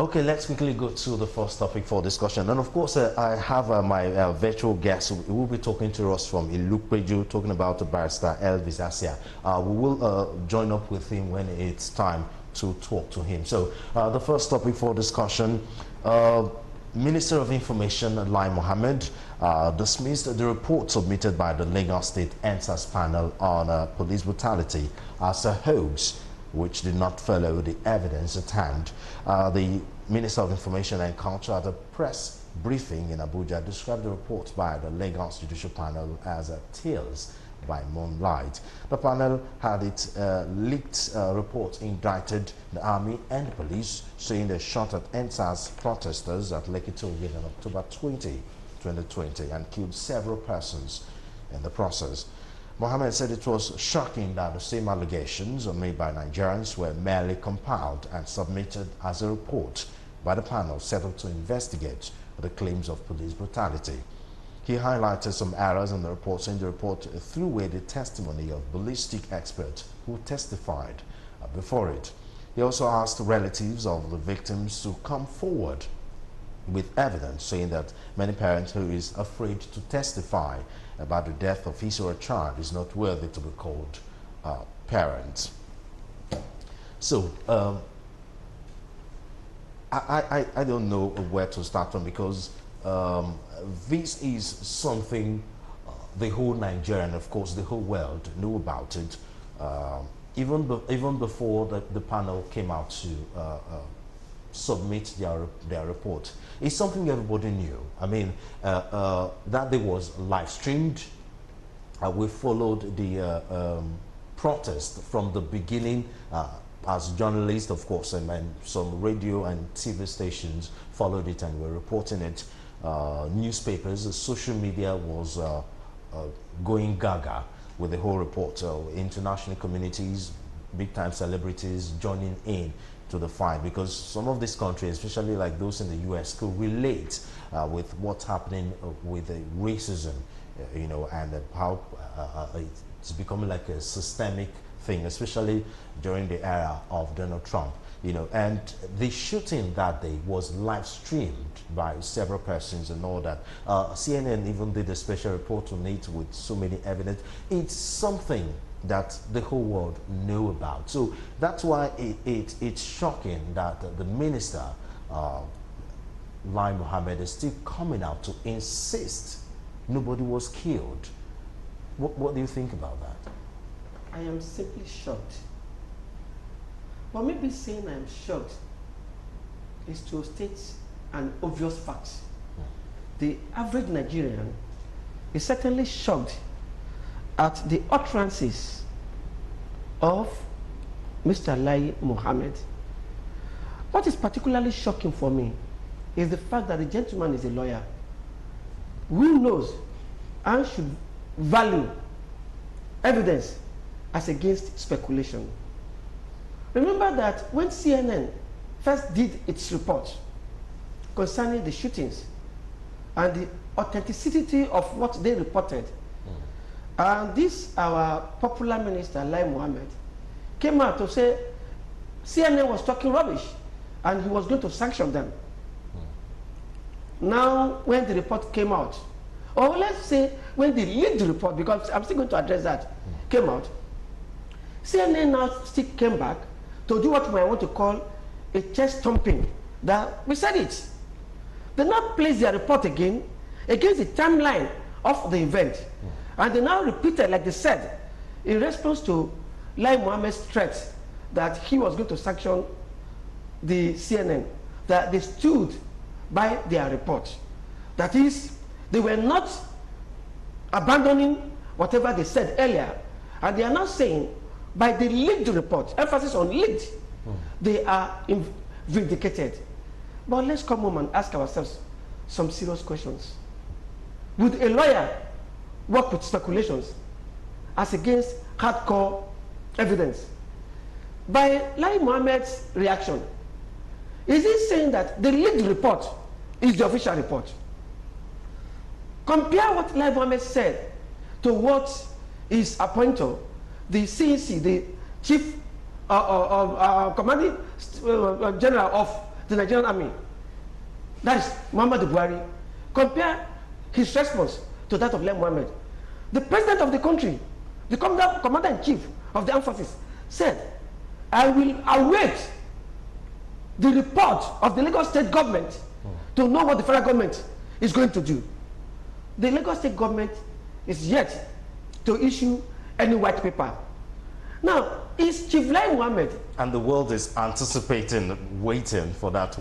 Okay, let's quickly go to the first topic for discussion. And of course, I have my virtual guest who will be talking to us from Ilukpeju, talking about the barrister Elvis Asia. We will join up with him when it's time to talk to him. So the first topic for discussion, Minister of Information Lai Mohammed dismissed the report submitted by the Lagos State NSAS panel on police brutality as a hoax, which did not follow the evidence at hand. The Minister of Information and Culture at a press briefing in Abuja described the report by the Lagos Judicial Panel as a tales by moonlight. The panel had its leaked report indicted the army and police, saying they shot at NSAS protesters at Lekki Tollgate on October 20, 2020 and killed several persons in the process. Mohammed said it was shocking that the same allegations made by Nigerians were merely compiled and submitted as a report by the panel settled to investigate the claims of police brutality. He highlighted some errors in the report, saying the report threw away the testimony of ballistic experts who testified before it. He also asked relatives of the victims to come forward with evidence, saying that many parents who is afraid to testify about the death of his or her child is not worthy to be called parents. So I don't know where to start from, because this is something the whole Nigeria and of course the whole world knew about it even before the panel came out to submit their report. It's something everybody knew. I mean, that day was live streamed. We followed the protest from the beginning as journalists, of course, and some radio and TV stations followed it and were reporting it. Newspapers, social media was going gaga with the whole report. International communities, big-time celebrities joining in to the fight, because some of these countries, especially like those in the US, could relate with what's happening with the racism, you know, and how it's becoming like a systemic thing, especially during the era of Donald Trump, you know. And the shooting that day was live streamed by several persons and all that. CNN even did a special report on it with so many evidence. It's something that the whole world knew about. So that's why it's shocking that the minister, Lai Mohammed, is still coming out to insist nobody was killed. What do you think about that? I am simply shocked. But maybe saying I am shocked is to state an obvious fact. The average Nigerian is certainly shocked at the utterances of Mr. Lai Mohammed. What is particularly shocking for me is the fact that the gentleman is a lawyer who knows and should value evidence as against speculation. Remember that when CNN first did its report concerning the shootings and the authenticity of what they reported, and this, our popular minister, Lai Mohammed, came out to say CNN was talking rubbish and he was going to sanction them. Now, when the report came out, or let's say when the leaked report, because I'm still going to address that, came out, CNN now still came back to do what I want to call a chest thumping. That we said it. They now placed their report again against the timeline of the event. And they now repeated, like they said, in response to Lai Mohammed's threat that he was going to sanction the CNN, that they stood by their report. That is, they were not abandoning whatever they said earlier, and they are now saying, by the leaked report, emphasis on leaked, they are vindicated. But let's come home and ask ourselves some serious questions. Would a lawyer work with speculations as against hardcore evidence? By Lai Mohammed's reaction, is he saying that the leaked report is the official report? Compare what Lai Mohammed said to what is appointed the CEC, the Chief Commanding General of the Nigerian army, that is Muhammad Buhari, compare his response to that of Lai Mohammed. The president of the country, the commander-in-chief of the armed forces, said, I will await the report of the Lagos state government to know what the federal government is going to do. The Lagos state government is yet to issue any white paper. Now, is Chief Lai Mohammed... And the world is anticipating, waiting for that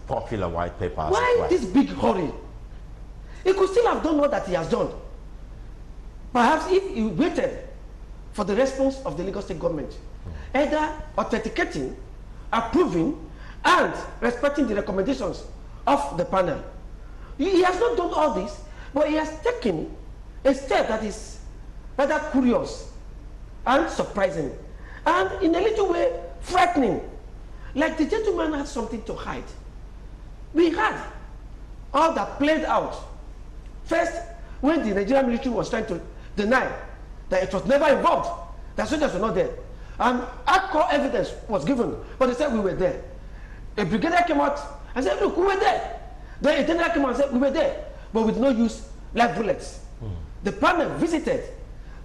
popular white paper. Why this big hurry? He could still have done what that he has done. Perhaps if he waited for the response of the Lagos state government, either authenticating, approving, and respecting the recommendations of the panel. He has not done all this, but he has taken a step that is rather curious and surprising, and in a little way frightening. Like the gentleman had something to hide. We had all that played out. First, when the Nigerian military was trying to deny that it was never involved, that soldiers were not there, and hardcore evidence was given, but they said we were there. A brigadier came out and said, look, we were there. Then a general came out and said, we were there, but we did not use live bullets. The panel visited.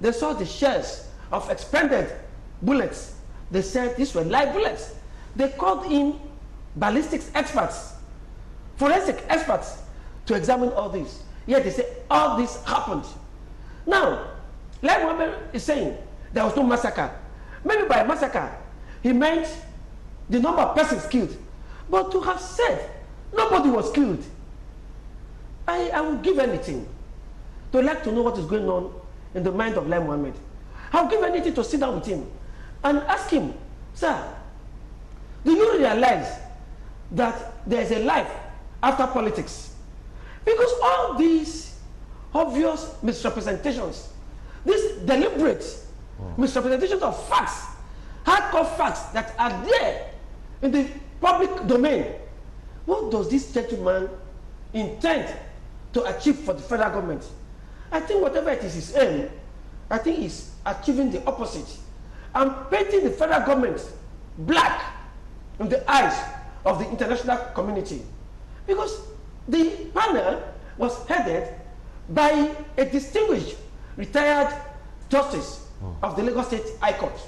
They saw the shells of expended bullets. They said these were live bullets. They called in ballistics experts, forensic experts, to examine all this. Yet they say all this happened. Now, like Mohammed is saying, there was no massacre. Maybe by massacre, he meant the number of persons killed. But to have said nobody was killed, I would give anything to like to know what is going on in the mind of Lai Mohammed. I would give anything to sit down with him and ask him, sir, do you realize that there is a life after politics? Because all these obvious misrepresentations, these deliberate misrepresentations of facts, hardcore facts that are there in the public domain, what does this gentleman intend to achieve for the federal government? I think whatever it is his aim, I think he's achieving the opposite and painting the federal government black in the eyes of the international community. Because the panel was headed by a distinguished retired justice of the Lagos State High Court,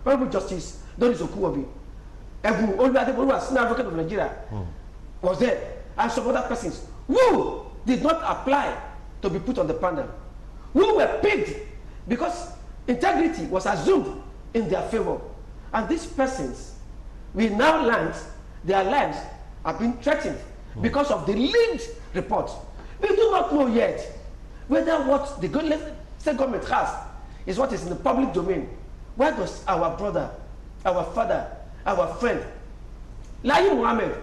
Honorable Justice Doris Okuwobi, Senior Advocate of Nigeria, was there, and some other persons who did not apply to be put on the panel, who were picked because integrity was assumed in their favor. And these persons will now learn their lives have been threatened because of the leaked report. We do not know yet whether what the state government has is what is in the public domain. Why does our brother, our father, our friend, Lai Mohammed,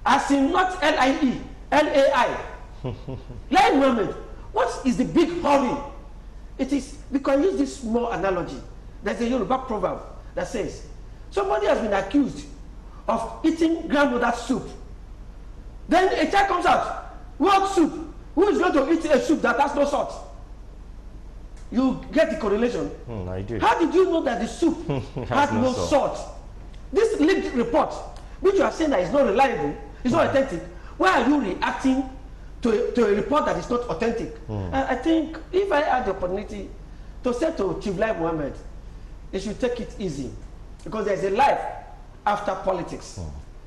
as in not L-I-E, L-A-I, Lai Mohammed, what is the big hurry? It is, we can use this small analogy. There's a Yoruba proverb that says, somebody has been accused of eating grandmother's soup. Then a child comes out, what soup? Who is going to eat a soup that has no salt? You get the correlation? I do. How did you know that the soup had no salt? This leaked report, which you are saying that is not reliable, is not authentic, why are you reacting to a report that is not authentic? I think if I had the opportunity to say to Chief Lai Mohammed, they should take it easy, because there's a life after politics.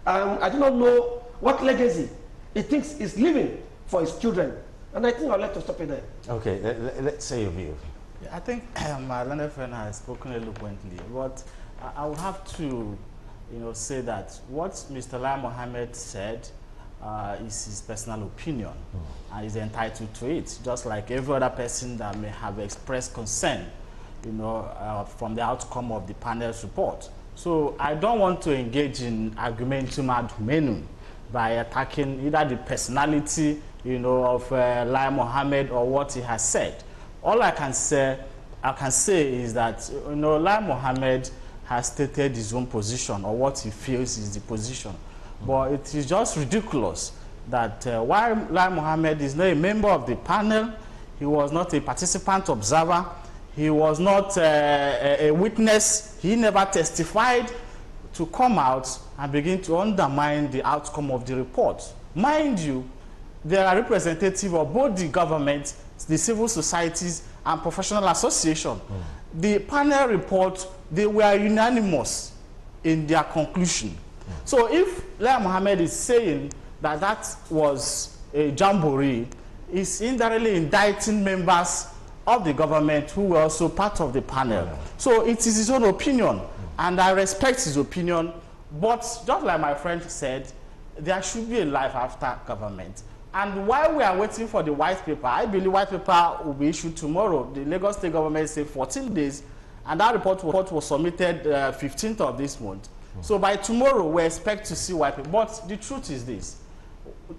I do not know what legacy he thinks is living for his children. And I think I'd like to stop it there. Okay, let's say your view. I think my learned friend has spoken eloquently, but I would have to, say that what Mr. Lai Mohammed said is his personal opinion, and he's entitled to it, just like every other person that may have expressed concern, from the outcome of the panel's report. So I don't want to engage in argumentum ad hominem by attacking either the personality, of Lai Mohammed or what he has said. All I can say is that, Lai Mohammed has stated his own position, or what he feels is the position. But it is just ridiculous that while Lai Mohammed is not a member of the panel, he was not a participant observer, he was not a witness, he never testified to come out and begin to undermine the outcome of the report. Mind you, there are representatives of both the government, the civil societies, and professional association. The panel report, they were unanimous in their conclusion. So if Lai Mohammed is saying that that was a jamboree, is indirectly indicting members of the government who were also part of the panel. So it is his own opinion, and I respect his opinion, but just like my friend said, there should be a life after government. And while we are waiting for the white paper, I believe white paper will be issued tomorrow. The Lagos State government said 14 days, and that report was submitted 15th of this month. So by tomorrow, we expect to see white paper. But the truth is this: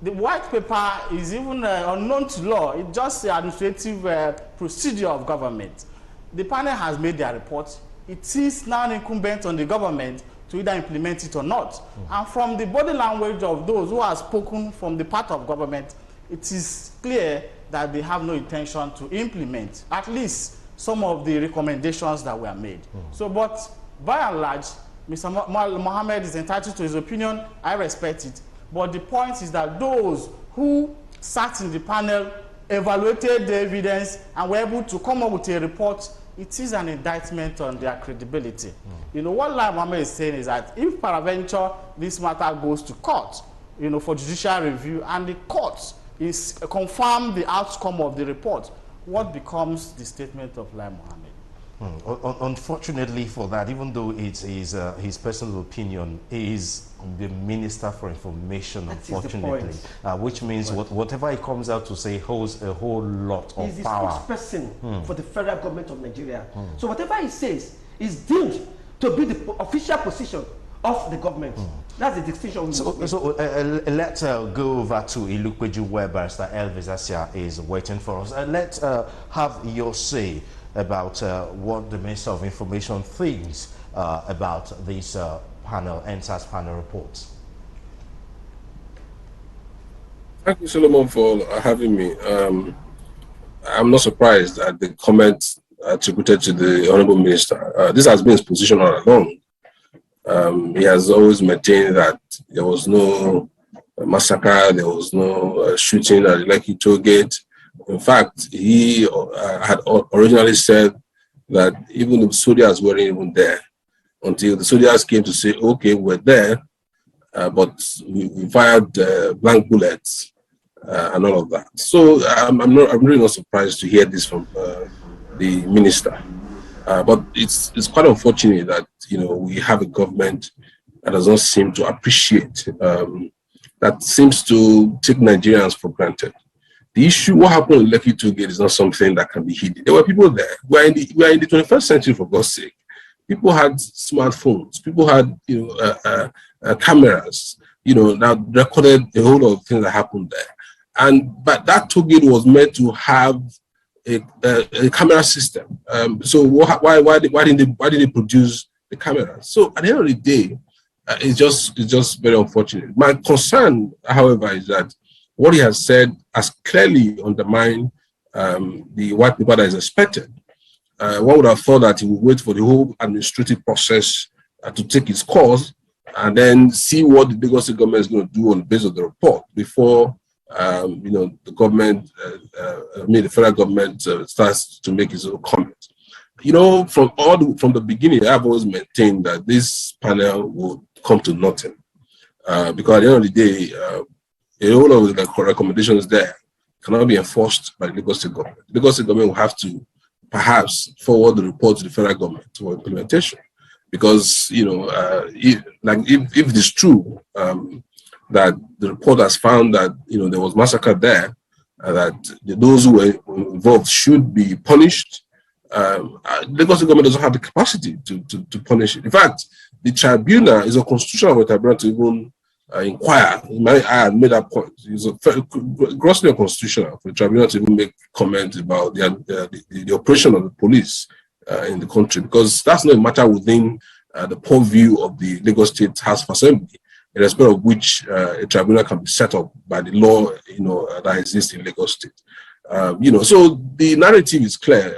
the white paper is even unknown to law. It's just the administrative procedure of government. The panel has made their report. It is now incumbent on the government to either implement it or not. And from the body language of those who have spoken from the part of government, it is clear that they have no intention to implement at least some of the recommendations that were made. So, but by and large, Mr. Mohammed is entitled to his opinion. I respect it. But the point is that those who sat in the panel, evaluated the evidence, and were able to come up with a report, it is an indictment on their credibility. You know, what Lai Mohammed is saying is that if peradventure this matter goes to court, you know, for judicial review, and the court is confirm the outcome of the report, what becomes the statement of Lai Mohammed? Unfortunately for that, even though it's his personal opinion, he is the Minister for Information, unfortunately, which means whatever he comes out to say holds a whole lot of He's power. He's the spokesperson for the federal government of Nigeria. So whatever he says is deemed to be the official position of the government. That's the distinction. Let's go over to Ilukpeju, where Barrister Elvis Asia is waiting for us. Let's have your say about what the Minister of Information thinks about this panel, NSAS panel reports. Thank you, Solomon, for having me. I'm not surprised at the comments attributed to the Honorable Minister. This has been his position all along. He has always maintained that there was no massacre, there was no shooting at the Lekki toll gate. In fact, he had originally said that even the soldiers weren't even there until the soldiers came to say, okay, we're there, but we fired blank bullets and all of that. So I'm really not surprised to hear this from the minister. But it's quite unfortunate that, you know, we have a government that does not seem to appreciate, that seems to take Nigerians for granted. The issue, what happened in Lekki toll gate, is not something that can be hidden. There were people there. We are in the 21st century, for God's sake. People had smartphones. People had, you know, cameras, you know, that recorded a whole lot of things that happened there. But that toll gate was meant to have a camera system. So why didn't they produce the cameras? So at the end of the day, it's just very unfortunate. My concern, however, is that what he has said has clearly undermined the white paper that is expected. One would have thought that he would wait for the whole administrative process to take its course and then see what the Lagos State government is going to do on the basis of the report before you know, the government, the federal government starts to make its own comments. You know, from the beginning, I've always maintained that this panel will come to nothing because at the end of the day, a whole lot of the recommendations there cannot be enforced by the Lagos State government. The Lagos State government will have to perhaps forward the report to the federal government for implementation, because, you know, if it is true that the report has found that, you know, there was massacre there, that those who were involved should be punished, the Lagos State government doesn't have the capacity to punish it. In fact, the tribunal is a constitutional tribunal to even inquire. I had made that point. It's grossly unconstitutional for the tribunal to even make comments about the operation of the police in the country, because that's not a matter within the purview of the Lagos State House of Assembly, in respect of which a tribunal can be set up by the law, you know, that exists in Lagos State. You know, so the narrative is clear.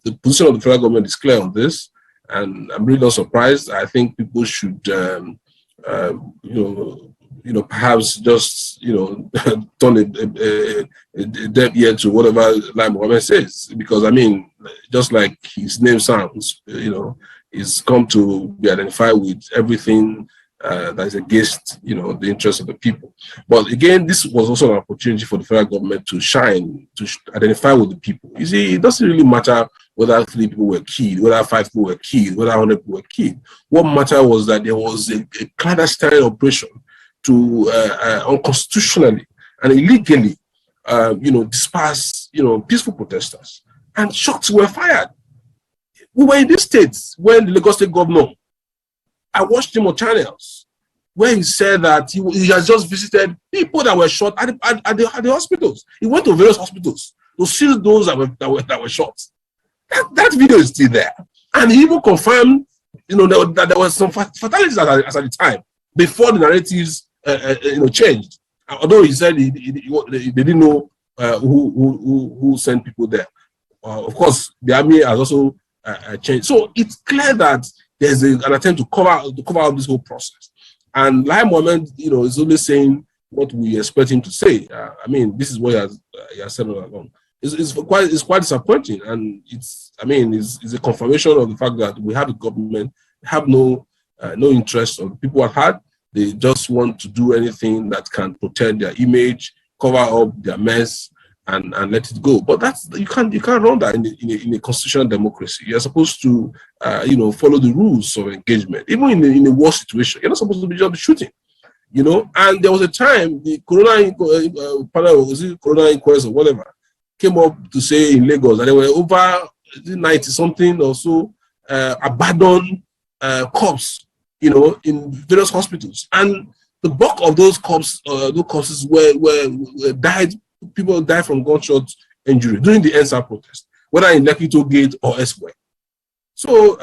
The position of the federal government is clear on this. And I'm really not surprised. I think people should, perhaps just, turn a deaf ear to whatever Lai Mohammed says. Because, I mean, just like his name sounds, he's come to be identified with everything that is against, the interests of the people. But again, this was also an opportunity for the federal government to shine, to identify with the people. You see, it doesn't really matter whether 3 people were killed, whether 5 people were killed, whether 100 people were killed. What mattered was that there was a clandestine operation to unconstitutionally and illegally, disperse, peaceful protesters, and shots were fired. We were in this state when the Lagos State governor, I watched him on channels where he said that he has just visited people that were shot at the hospitals. He went to various hospitals to see those that were shot. That video is still there, and he even confirmed, that there was some fatalities at the time before the narratives, changed. Although he said they didn't know who sent people there. Of course, the army has also changed. So it's clear that there's an attempt to cover up this whole process. And Lai Mohammed, is only saying what we expect him to say. I mean, this is what he has said all along. It's quite disappointing, and it's a confirmation of the fact that we have a government have no interest on the people at heart. They just want to do anything that can protect their image, cover up their mess, and let it go. But you can't run that in a constitutional democracy. You're supposed to follow the rules of engagement. Even in a war situation, you're not supposed to be just shooting. And there was a time the Corona panel, was it Corona inquest or whatever, came up to say in Lagos that there were over 90 something or so abandoned corpses, in various hospitals, and the bulk of those corpses were died. People died from gunshot injury during the EndSARS protest, whether in Lekki Gate or elsewhere. So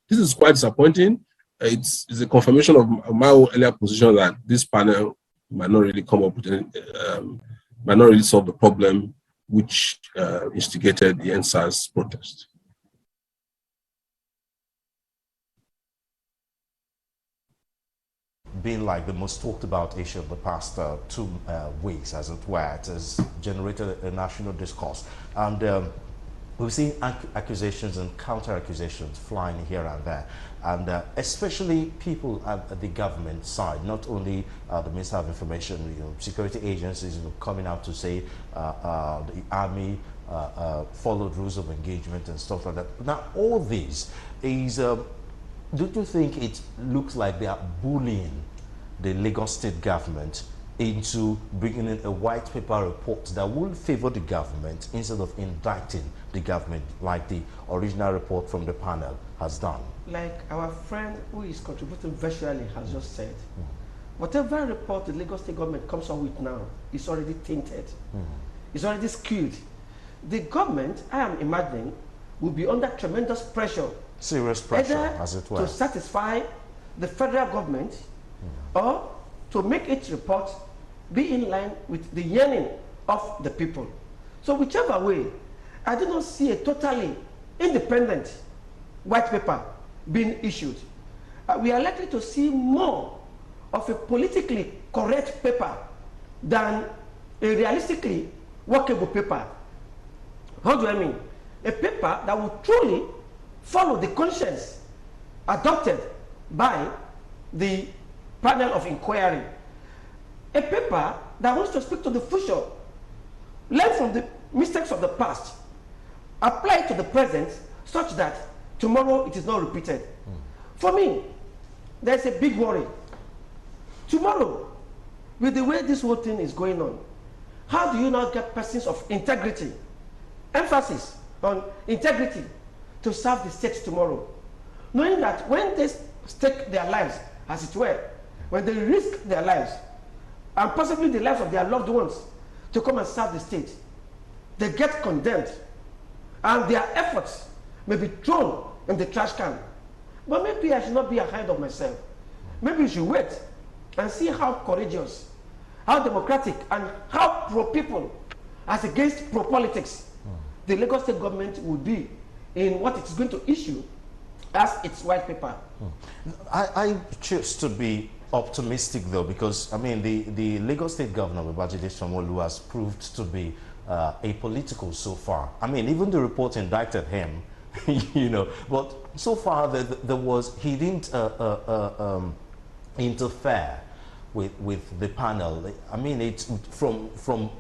this is quite disappointing. It's a confirmation of my own earlier position that this panel might not really come up with any, might not really solve the problem which instigated the EndSARS protest. Been like the most talked about issue of the past 2 weeks, as it were. It has generated a national discourse, and we've seen accusations and counter accusations flying here and there, and especially people at the government side, not only the Minister of Information, security agencies coming out to say the army followed rules of engagement and stuff like that. Now all this is don't you think it looks like they are bullying the Lagos State government into bringing in a white paper report that will favor the government instead of indicting the government like the original report from the panel has done? Like our friend who is contributing virtually has just said, whatever report the Lagos State government comes up with now is already tainted. It's already skewed. The government, I am imagining, will be under tremendous pressure, serious pressure, as it were, to satisfy the federal government or to make its report be in line with the yearning of the people. So whichever way, I do not see a totally independent white paper being issued. We are likely to see more of a politically correct paper than a realistically workable paper. How do I mean? A paper that will truly follow the conscience adopted by the panel of inquiry. A paper that wants to speak to the future, learn from the mistakes of the past, apply it to the present such that tomorrow it is not repeated. For me, there's a big worry. Tomorrow, with the way this whole thing is going on, how do you now get persons of integrity, emphasis on integrity, to serve the state tomorrow? Knowing that when they stake their lives, as it were, when they risk their lives, and possibly the lives of their loved ones, to come and serve the state, they get condemned, and their efforts may be thrown in the trash can. But maybe I should not be ahead of myself. Maybe we should wait and see how courageous, how democratic, and how pro-people, as against pro-politics, the Lagos State government will be in what it's going to issue as its white paper. I choose to be optimistic though, because I mean the Lagos State Governor Babajide Sanwo-Olu has proved to be apolitical so far. I mean, even the report indicted him, you know, but so far he didn't interfere with the panel. I mean, it's from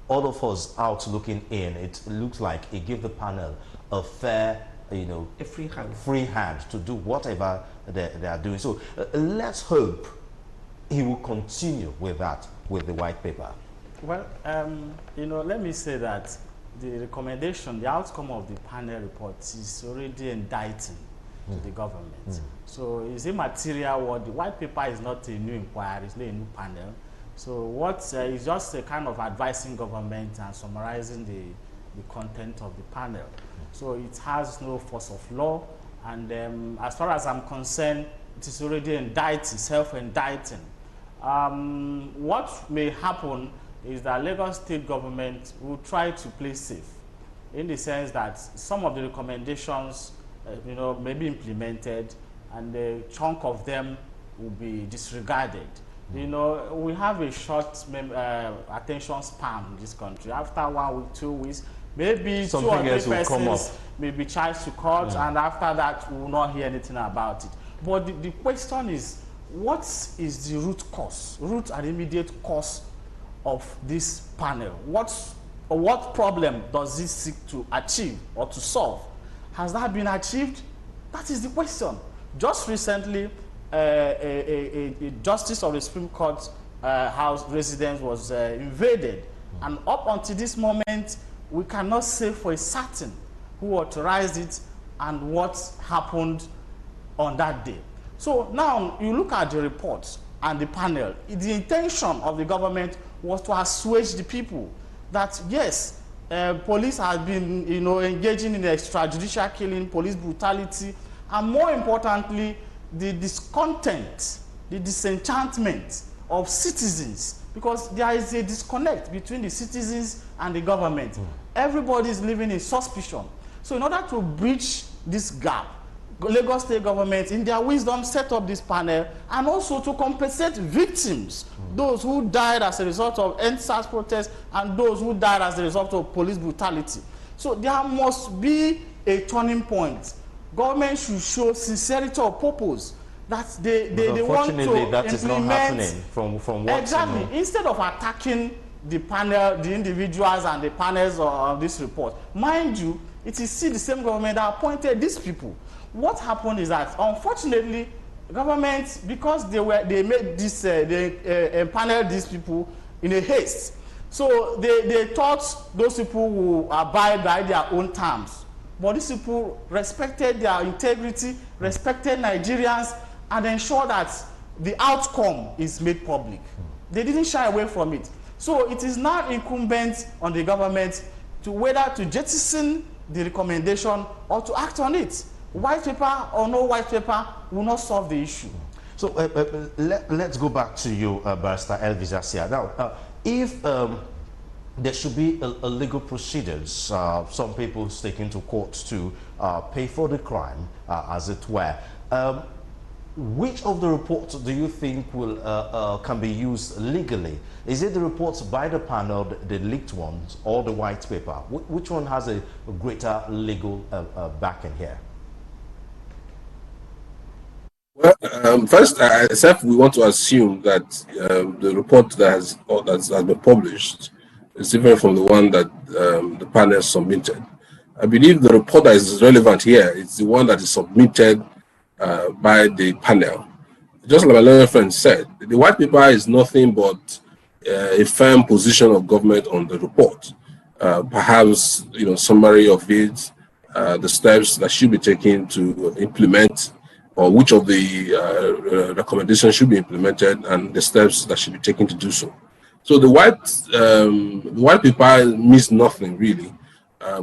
all of us out looking in, it looks like he gave the panel a fair, you know, A free hand to do whatever they are doing. So let's hope he will continue with that, with the white paper. Well, you know, let me say that the recommendation, the outcome of the panel report is already indicting to the government. So it's immaterial what the white paper is not a new inquiry, it's not a new panel. So what is just a kind of advising government and summarizing the content of the panel. So it has no force of law, and as far as I'm concerned, it is already indicted, self-indicting. What may happen is that Lagos State government will try to play safe, in the sense that some of the recommendations, you know, may be implemented, and a chunk of them will be disregarded. You know, we have a short attention span in this country. After 1 week, 2 weeks, maybe something 2 or 3 else will come up, persons may be charged to court, and after that, we will not hear anything about it. But the question is, what is the root and immediate cause of this panel? What problem does this seek to achieve or to solve? Has that been achieved? That is the question. Just recently, a justice of the Supreme Court house residence was invaded, and up until this moment, we cannot say for a certain who authorized it and what happened on that day. So now you look at the reports and the panel. The intention of the government was to assuage the people that yes, police have been, you know, engaging in extrajudicial killing, police brutality, and more importantly, the discontent, the disenchantment of citizens, because there is a disconnect between the citizens and the government. Everybody is living in suspicion. So in order to bridge this gap, Lagos State government, in their wisdom, set up this panel, and also to compensate victims, those who died as a result of NSAS protests and those who died as a result of police brutality. So there must be a turning point. Government should show sincerity of purpose, that they want to implement. That is not happening from what exactly. You know. Instead of attacking the panel, the individuals and the panels of this report, mind you, it is still the same government that appointed these people. What happened is that, unfortunately, government, because they made this, they empaneled these people in a haste. So they thought those people will abide by their own terms. But these people respected their integrity, respected Nigerians, and ensured that the outcome is made public. They didn't shy away from it. So it is now incumbent on the government to whether to jettison the recommendation or to act on it. White paper or no white paper will not solve the issue. So let's go back to you, Barrister Elvis Asia. Now, if there should be a legal procedures, some people taken to court to pay for the crime, as it were. Which of the reports do you think will can be used legally? Is it the reports by the panel, the leaked ones, or the white paper? Which one has a greater legal backing here? Well, first, except we want to assume that the report that has been published is different from the one that the panel submitted. I believe the report that is relevant here is the one that is submitted by the panel. Just like my learned friend said, the white paper is nothing but a firm position of government on the report. Perhaps, you know, summary of it, the steps that should be taken to implement, or which of the recommendations should be implemented, and the steps that should be taken to do so. So the white paper means nothing really.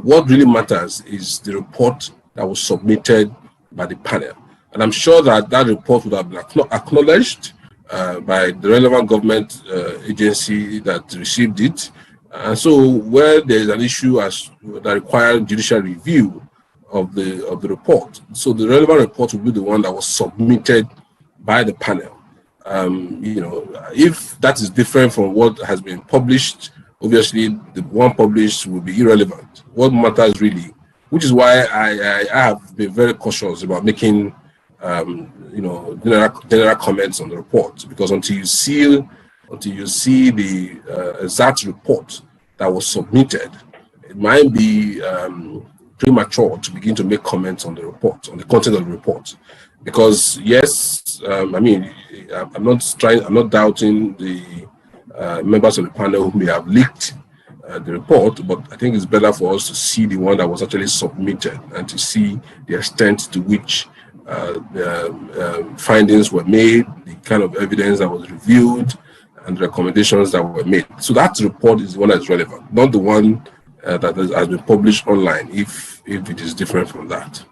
What really matters is the report that was submitted by the panel. And I'm sure that that report would have been acknowledged by the relevant government agency that received it. And so where there is an issue that requires judicial review of the report. So the relevant report will be the one that was submitted by the panel. You know, if that is different from what has been published, obviously the one published will be irrelevant. What matters really, which is why I have been very cautious about making you know, general comments on the report, because until you see the exact report that was submitted, it might be premature to begin to make comments on the report, on the content of the report. Because yes, I mean, I'm not doubting the members of the panel who may have leaked the report, but I think it's better for us to see the one that was actually submitted and to see the extent to which the findings were made, the kind of evidence that was reviewed, and recommendations that were made. So that report is the one that's relevant, not the one that has been published online, if it is different from that.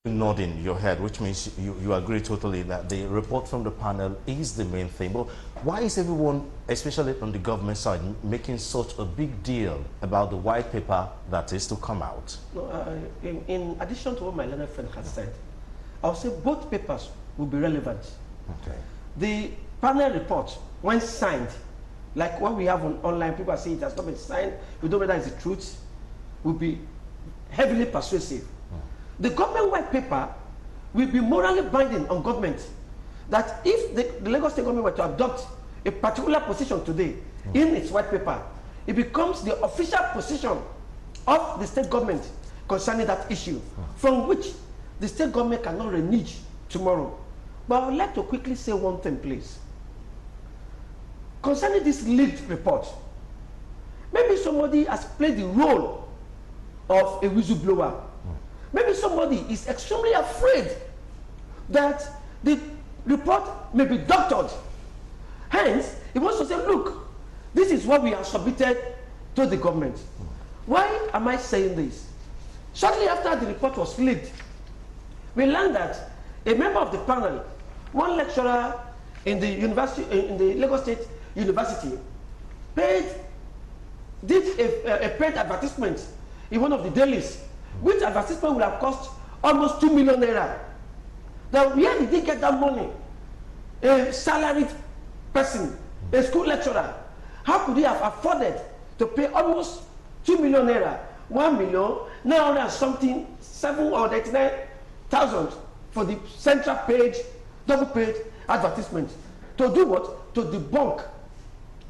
Nodding your head, which means you agree totally that the report from the panel is the main thing. But why is everyone, especially on the government side, making such a big deal about the white paper that is to come out? No, in addition to what my learned friend has said, I'll say both papers will be relevant. Okay. The panel report, when signed, like what we have on online, people are saying it has not been signed, we don't know whether it's the truth, will be heavily persuasive. The government white paper will be morally binding on government, that if the Lagos State government were to adopt a particular position today in its white paper, it becomes the official position of the state government concerning that issue, from which the state government cannot renege tomorrow. But I would like to quickly say one thing, please. Concerning this leaked report, maybe somebody has played the role of a whistleblower. Maybe somebody is extremely afraid that the report may be doctored. Hence, he wants to say, look, this is what we have submitted to the government. Why am I saying this? Shortly after the report was leaked, we learned that a member of the panel, one lecturer in the university, in the Lagos State University, did a paid advertisement in one of the dailies, which advertisement would have cost almost 2 million naira. Now, where did he get that money? A salaried person, a school lecturer, how could he have afforded to pay almost 2 million naira, 1 million, 900 something, 789,000 for the central page, double page advertisement? To do what? To debunk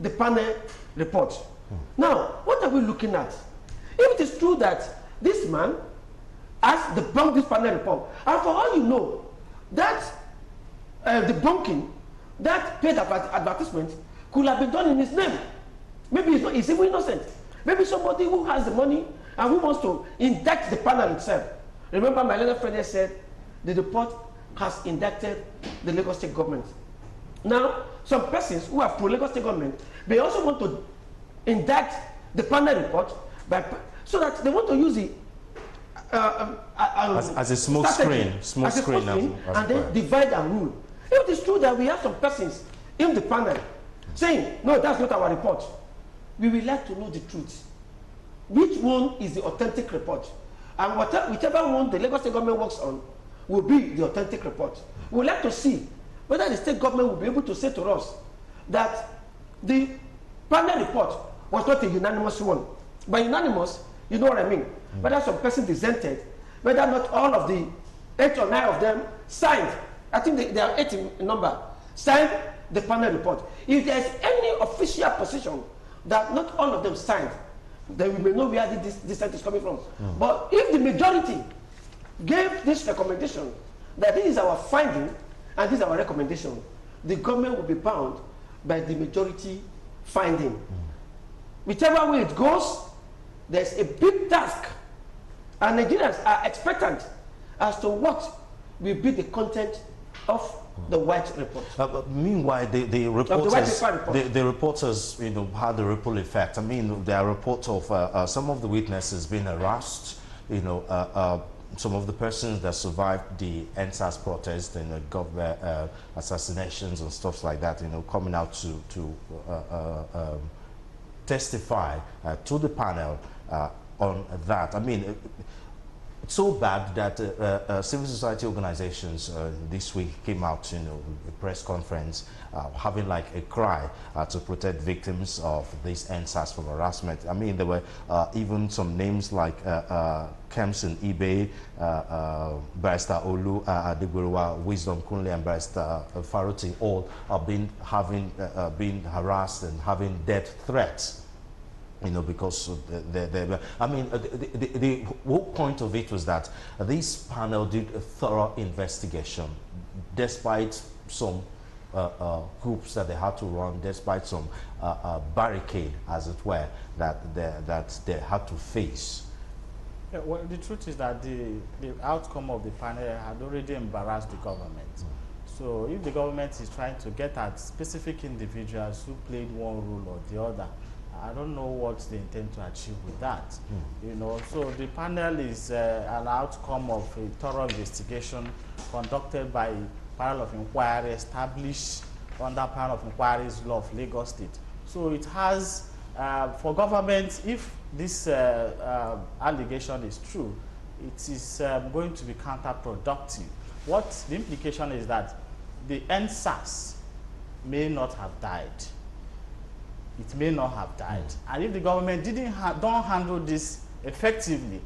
the panel report. Now, what are we looking at? If it is true that this man has debunked this panel report, and for all you know, that debunking, that paid advertisement could have been done in his name. Maybe he's even innocent. Maybe somebody who has the money and who wants to indict the panel itself. Remember, my learned friend said the report has indicted the Lagos State government. Now, some persons who are pro-Lagos State government, they also want to indict the panel report so that they want to use it as a smoke screen, and then divide and rule. If it is true that we have some persons in the panel saying, no, that's not our report, we will like to know the truth. Which one is the authentic report? And whichever one the Lagos State government works on will be the authentic report. We would like to see whether the state government will be able to say to us that the panel report was not a unanimous one. By unanimous, you know what I mean? Whether some person dissented, whether not all of the 8 or 9 of them signed, I think they are 8 in number, signed the panel report. If there is any official position that not all of them signed, then we may know where this dissent is coming from. But if the majority gave this recommendation, that this is our finding and this is our recommendation, the government will be bound by the majority finding. Whichever way it goes, there's a big task, and Nigerians are expectant as to what will be the content of the white report. Meanwhile, the reporters, you know, had the ripple effect. I mean, there are reports of some of the witnesses being harassed, you know, some of the persons that survived the NSAS protest and government assassinations and stuff like that, you know, coming out to testify to the panel on that. I mean, it's so bad that civil society organizations this week came out, a press conference, having like a cry to protect victims of this NSAS from harassment. I mean, there were even some names like Kemson Ibe, Barrister Olu Adegborowa, Wisdom Kunle, and Barrister Faruti, all have been been harassed and having death threats. Because I mean, the whole point of it was that this panel did a thorough investigation, despite some hoops that they had to run, despite some barricade, as it were, that they had to face. Yeah, well, the truth is that the outcome of the panel had already embarrassed the government. So if the government is trying to get at specific individuals who played one role or the other, I don't know what they intend to achieve with that. So the panel is an outcome of a thorough investigation conducted by a panel of inquiry established under panel of inquiries law of Lagos State. So it has, for government, if this allegation is true, it is going to be counterproductive. What the implication is that the NSAS may not have died. It may not have died. And if the government don't handle this effectively,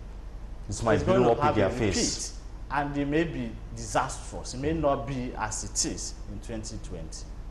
this might blow up in their face. And it may be disastrous. It may not be as it is in 2020.